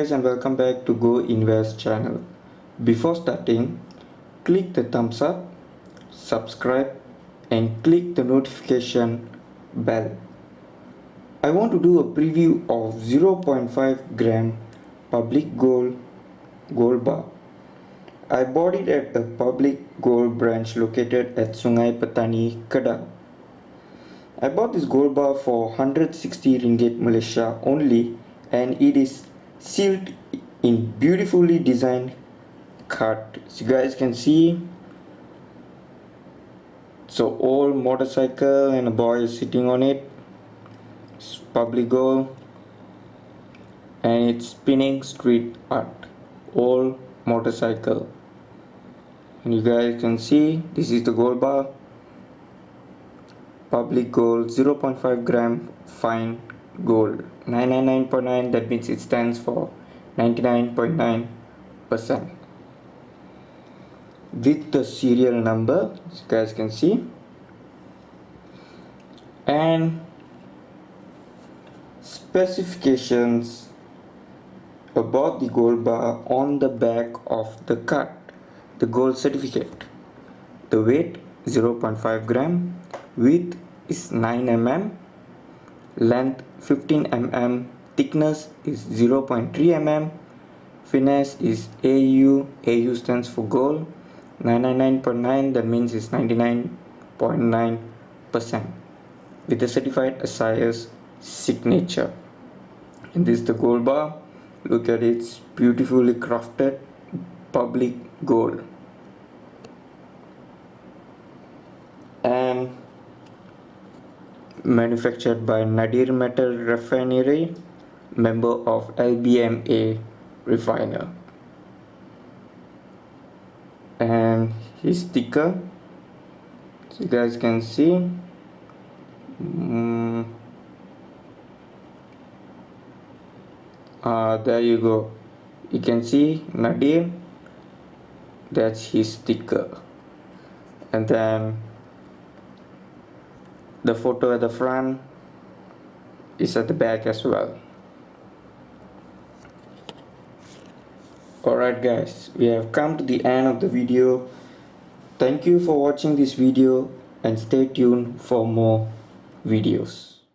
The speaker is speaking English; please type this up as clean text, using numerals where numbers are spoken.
guys and welcome back to Go Invest channel. Before starting, click the thumbs up, subscribe and click the notification bell. I want to do a preview of 0.5 gram public gold bar. I bought it at a public gold branch located at Sungai Petani, Kedah. I bought this gold bar for 160 ringgit Malaysia only, and it is sealed in beautifully designed card. As you guys can see, so old motorcycle and a boy is sitting on it. It's public gold and it's spinning street art. Old motorcycle, and you guys can see this is the gold bar. Public gold 0.5 gram fine gold 999.9, that means it stands for 99.9% with the serial number, as you guys can see, and specifications about the gold bar on the back of the card. The gold certificate, the weight 0.5 gram, width is 9 mm, length 15 mm, thickness is 0.3 mm, finesse is AU stands for gold, 999.9, that means it's 99.9% with the certified assayer's signature. And this is the gold bar. Look at it, it's beautifully crafted public gold. And manufactured by Nadir Metal Refinery, member of LBMA refiner. And his sticker, so you guys can see, there you go, you can see Nadir, that's his sticker. And then the photo at the front is at the back as well. Alright guys, we have come to the end of the video. Thank you for watching this video and stay tuned for more videos.